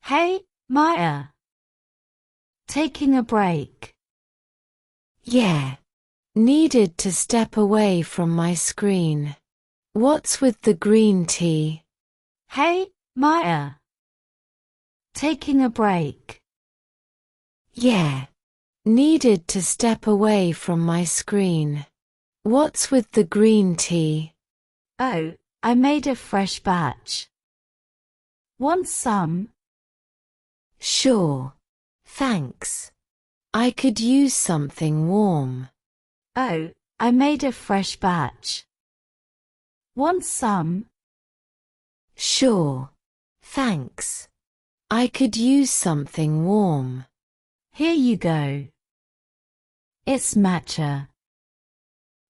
Hey, Maya. Taking a break. Yeah. Needed to step away from my screen. What's with the green tea? Hey, Maya. Taking a break. Yeah. Needed to step away from my screen. What's with the green tea? Oh, I made a fresh batch. Want some? Sure. Thanks. I could use something warm. Oh, I made a fresh batch. Want some? Sure. Thanks. I could use something warm. Here you go. It's matcha.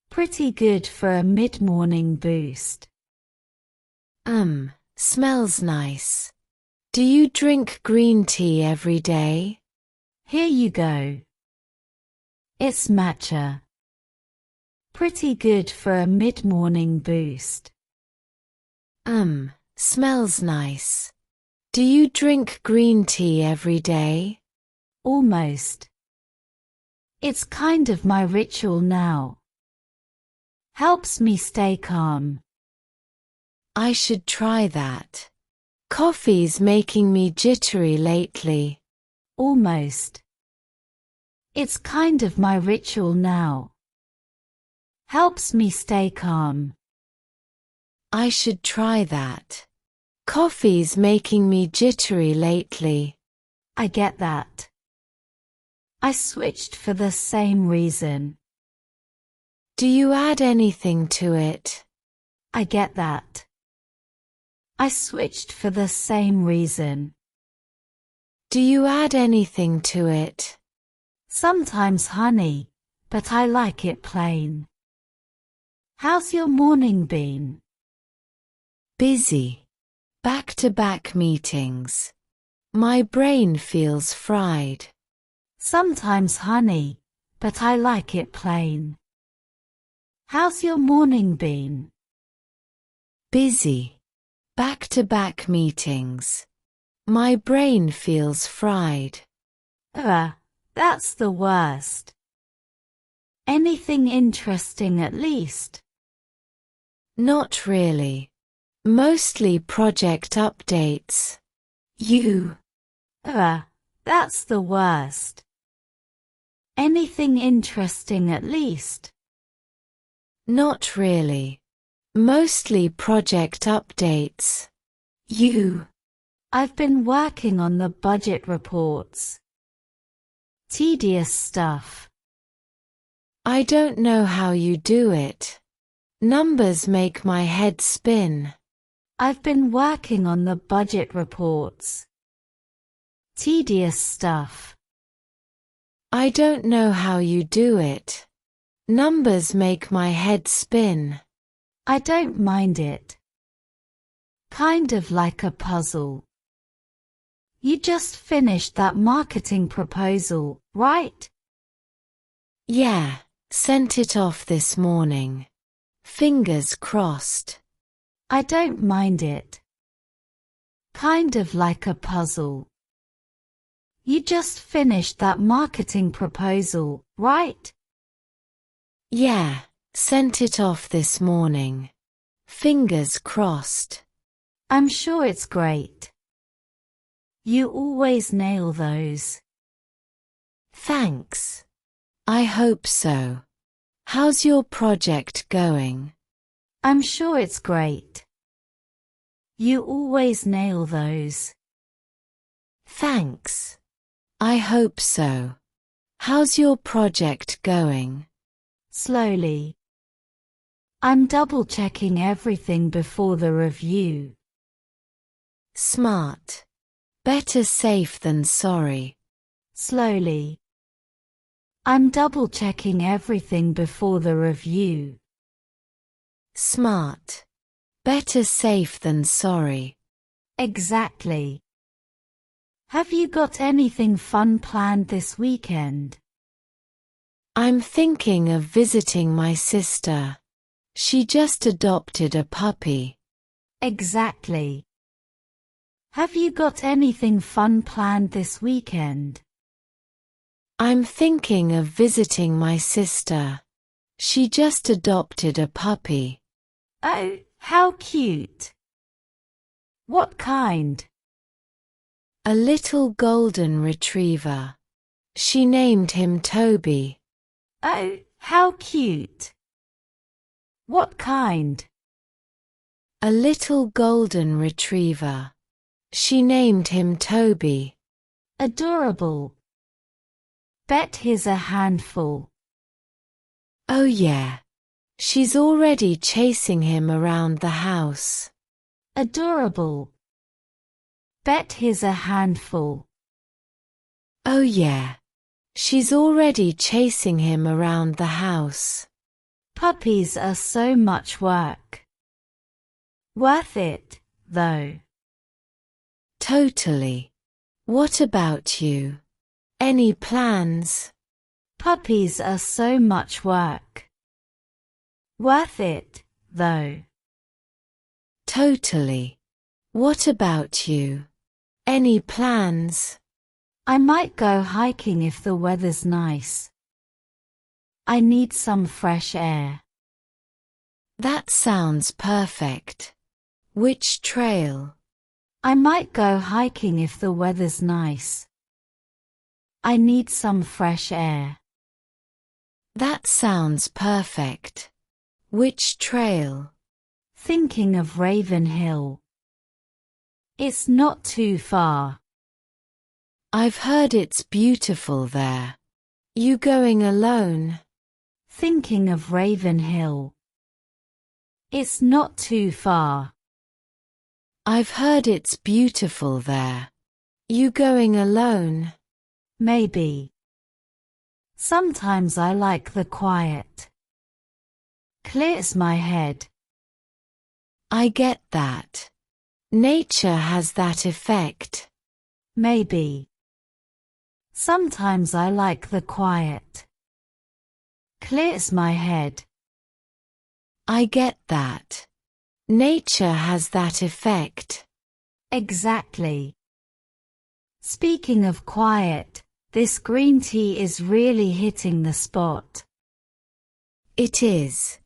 Pretty good for a mid-morning boost. Smells nice. Do you drink green tea every day? Here you go. It's matcha. Pretty good for a mid-morning boost. Smells nice. Do you drink green tea every day? Almost. It's kind of my ritual now. Helps me stay calm. I should try that. Coffee's making me jittery lately. Almost. It's kind of my ritual now. Helps me stay calm. I should try that. Coffee's making me jittery lately. I get that. I switched for the same reason. Do you add anything to it? I get that. I switched for the same reason. Do you add anything to it? Sometimes honey, but I like it plain. How's your morning been? Busy. Back-to-back meetings. My brain feels fried. Sometimes honey, but I like it plain. How's your morning been? Busy. Back-to-back meetings. My brain feels fried. That's the worst. Anything interesting at least? Not really. Mostly project updates. You? That's the worst. Anything interesting at least? Not really. Mostly project updates. You? I've been working on the budget reports. Tedious stuff. I don't know how you do it. Numbers make my head spin. I've been working on the budget reports. Tedious stuff. I don't know how you do it. Numbers make my head spin. I don't mind it. Kind of like a puzzle. You just finished that marketing proposal, right? Yeah, sent it off this morning. Fingers crossed. I don't mind it. Kind of like a puzzle. You just finished that marketing proposal, right? Yeah, sent it off this morning. Fingers crossed. I'm sure it's great. You always nail those. Thanks. I hope so. How's your project going? I'm sure it's great. You always nail those. Thanks. I hope so. How's your project going? Slowly. I'm double-checking everything before the review. Smart. Better safe than sorry. Slowly. I'm double-checking everything before the review. Smart. Better safe than sorry. Exactly. Have you got anything fun planned this weekend? I'm thinking of visiting my sister. She just adopted a puppy. Exactly. Have you got anything fun planned this weekend? I'm thinking of visiting my sister. She just adopted a puppy. Oh, how cute. What kind? A little golden retriever. She named him Toby. Oh, how cute. What kind? A little golden retriever. She named him Toby. Adorable. Bet he's a handful. Oh yeah. She's already chasing him around the house. Adorable. Bet he's a handful. Oh yeah. She's already chasing him around the house. Puppies are so much work. Worth it, though. Totally. What about you? Any plans? Puppies are so much work. Worth it, though. Totally. What about you? Any plans? I might go hiking if the weather's nice. I need some fresh air. That sounds perfect. Which trail? I might go hiking if the weather's nice. I need some fresh air. That sounds perfect. Which trail? Thinking of Raven Hill. It's not too far. I've heard it's beautiful there. You going alone? Thinking of Raven Hill. It's not too far. I've heard it's beautiful there. You going alone? Maybe. Sometimes I like the quiet. Clears my head. I get that. Nature has that effect. Maybe. Sometimes I like the quiet. Clears my head. I get that. Nature has that effect. Exactly. Speaking of quiet, this green tea is really hitting the spot. It is.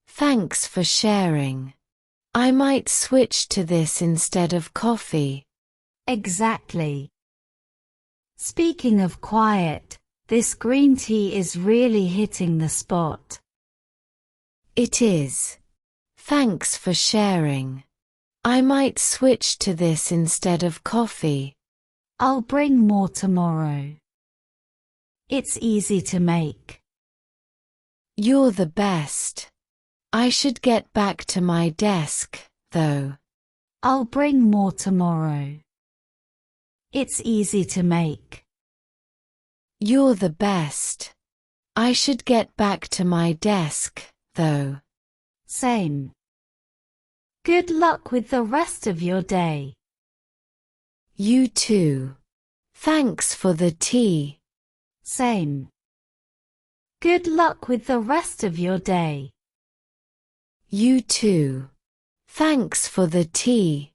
Thanks for sharing. I might switch to this instead of coffee. Exactly. Speaking of quiet, this green tea is really hitting the spot. It is. Thanks for sharing. I might switch to this instead of coffee. I'll bring more tomorrow. It's easy to make. You're the best. I should get back to my desk, though. I'll bring more tomorrow. It's easy to make. You're the best. I should get back to my desk, though. Same. Good luck with the rest of your day. You too. Thanks for the tea. Same. Good luck with the rest of your day. You too. Thanks for the tea.